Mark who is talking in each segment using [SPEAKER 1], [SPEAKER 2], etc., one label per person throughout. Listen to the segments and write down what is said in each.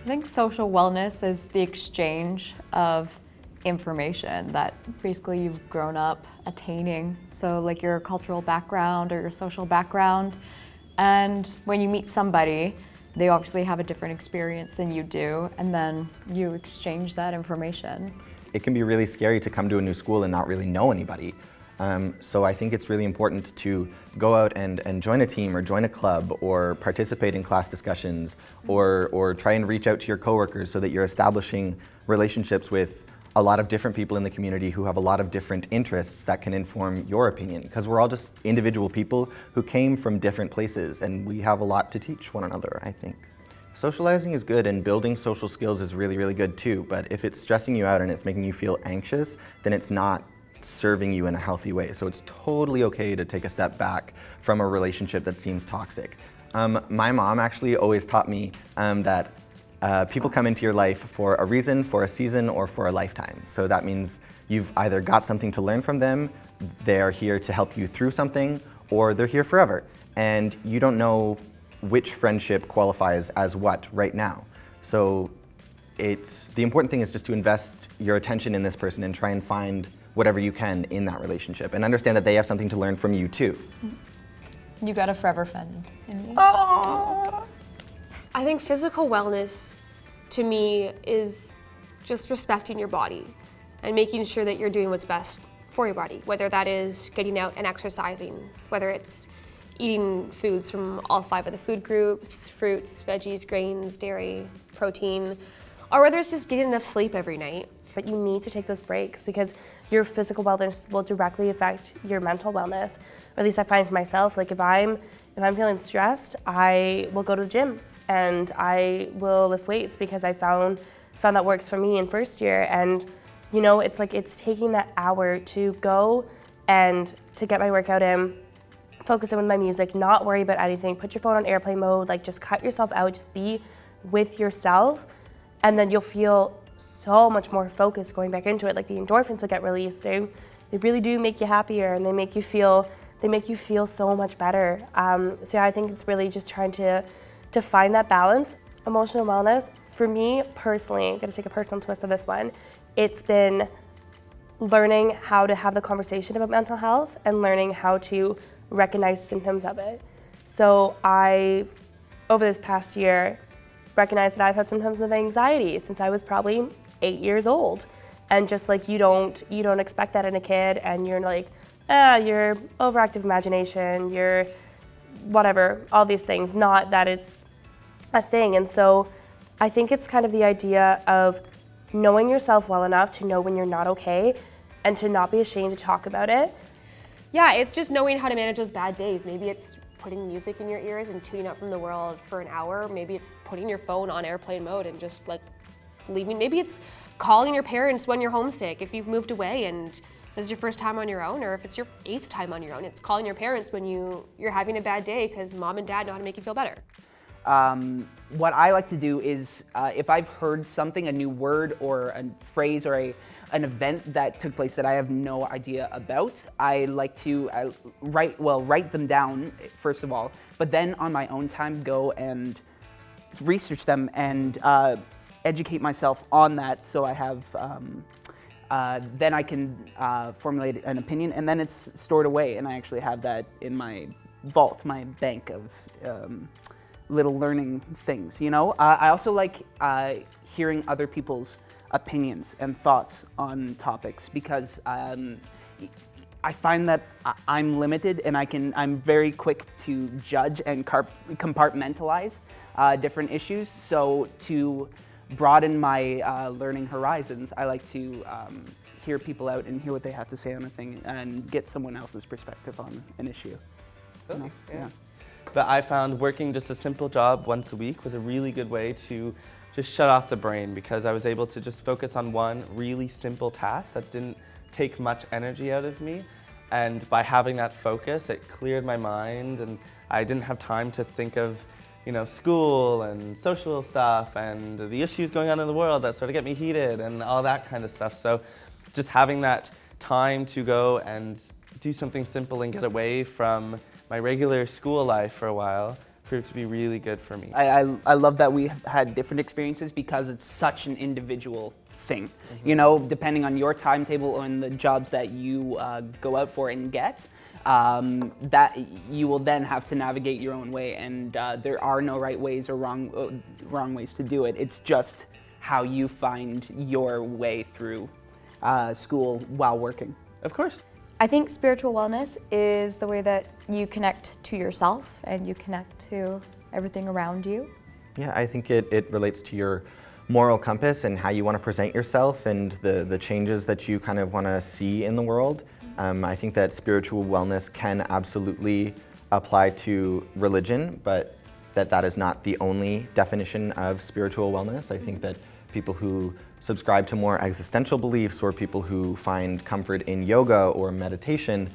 [SPEAKER 1] I think social wellness is the exchange of information that basically you've grown up attaining. So like your cultural background or your social background. And when you meet somebody, they obviously have a different experience than you do, and then you exchange that information.
[SPEAKER 2] It can be really scary to come to a new school and not really know anybody. So I think it's really important to go out and join a team or join a club or participate in class discussions or try and reach out to your coworkers so that you're establishing relationships with a lot of different people in the community who have a lot of different interests that can inform your opinion, because we're all just individual people who came from different places and we have a lot to teach one another, I think. Socializing is good and building social skills is really, really good too, but if it's stressing you out and it's making you feel anxious, then it's not serving you in a healthy way. So it's totally okay to take a step back from a relationship that seems toxic. My mom actually always taught me that people come into your life for a reason, for a season, or for a lifetime. So that means you've either got something to learn from them, they're here to help you through something, or they're here forever. And you don't know which friendship qualifies as what right now. So the important thing is just to invest your attention in this person and try and find whatever you can in that relationship and understand that they have something to learn from you too.
[SPEAKER 1] You got a forever friend in me.
[SPEAKER 3] I think physical wellness to me is just respecting your body and making sure that you're doing what's best for your body, whether that is getting out and exercising, whether it's eating foods from all 5 of the food groups, fruits, veggies, grains, dairy, protein, or whether it's just getting enough sleep every night.
[SPEAKER 4] But you need to take those breaks because your physical wellness will directly affect your mental wellness. Or at least I find for myself, like if I'm feeling stressed, I will go to the gym and I will lift weights because I found that works for me in first year. And you know, it's like it's taking that hour to go and to get my workout in, focus in with my music, not worry about anything, put your phone on airplane mode, like just cut yourself out, just be with yourself, and then you'll feel so much more focused going back into it. Like the endorphins that get released, they really do make you happier and they make you feel so much better. So yeah, I think it's really just trying to find that balance. Emotional wellness, for me personally, I'm gonna take a personal twist of this one, it's been learning how to have the conversation about mental health and learning how to recognize symptoms of it. So I, over this past year, recognized that I've had symptoms of anxiety since I was probably 8 years old. And just like you don't expect that in a kid, and you're like, you're overactive imagination, you're whatever, all these things, not that it's a thing. And so I think it's kind of the idea of knowing yourself well enough to know when you're not okay and to not be ashamed to talk about it.
[SPEAKER 3] Yeah, it's just knowing how to manage those bad days. Maybe it's putting music in your ears and tuning out from the world for an hour. Maybe it's putting your phone on airplane mode and just like leaving. Maybe it's calling your parents when you're homesick if you've moved away and this is your first time on your own, or if it's your 8th time on your own. It's calling your parents when you're having a bad day because mom and dad know how to make you feel better.
[SPEAKER 5] What I like to do is if I've heard something, a new word or a phrase or an event that took place that I have no idea about, I like to write them down first of all, but then on my own time go and research them and educate myself on that, so I have then I can formulate an opinion, and then it's stored away, and I actually have that in my vault, my bank of little learning things, you know? I also like hearing other people's opinions and thoughts on topics because I find that I'm limited and I'm very quick to judge and compartmentalize different issues. So to broaden my learning horizons, I like to hear people out and hear what they have to say on a thing and get someone else's perspective on an issue.
[SPEAKER 6] Okay,
[SPEAKER 5] You know?
[SPEAKER 6] yeah. But I found working just a simple job once a week was a really good way to just shut off the brain, because I was able to just focus on one really simple task that didn't take much energy out of me. And by having that focus, it cleared my mind, and I didn't have time to think of, you know, school and social stuff and the issues going on in the world that sort of get me heated and all that kind of stuff. So just having that time to go and do something simple and get away from my regular school life for a while proved to be really good for me.
[SPEAKER 5] I love that we have had different experiences because it's such an individual thing. You know, depending on your timetable and the jobs that you go out for and get, that you will then have to navigate your own way, and there are no right ways or wrong ways to do it. It's just how you find your way through school while working.
[SPEAKER 6] Of course.
[SPEAKER 1] I think spiritual wellness is the way that you connect to yourself and you connect to everything around you.
[SPEAKER 2] Yeah, I think it relates to your moral compass and how you want to present yourself and the changes that you kind of want to see in the world. I think that spiritual wellness can absolutely apply to religion, but that is not the only definition of spiritual wellness. I think that people who subscribe to more existential beliefs or people who find comfort in yoga or meditation,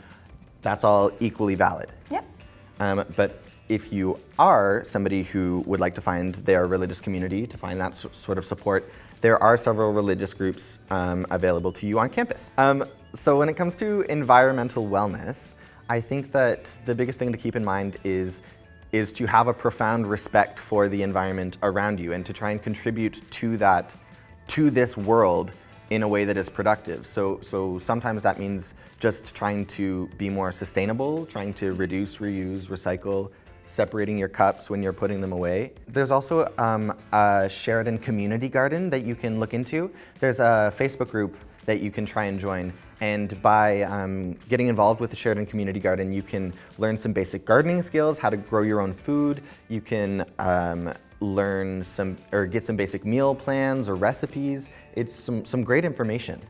[SPEAKER 2] that's all equally valid.
[SPEAKER 1] Yep.
[SPEAKER 2] But if you are somebody who would like to find their religious community, to find that sort of support, there are several religious groups available to you on campus. So when it comes to environmental wellness, I think that the biggest thing to keep in mind is to have a profound respect for the environment around you and to try and contribute to this world in a way that is productive. So sometimes that means just trying to be more sustainable, trying to reduce, reuse, recycle, separating your cups when you're putting them away. There's also a Sheridan Community Garden that you can look into. There's a Facebook group that you can try and join. And by getting involved with the Sheridan Community Garden, you can learn some basic gardening skills, how to grow your own food. You can learn get some basic meal plans or recipes. It's some great information.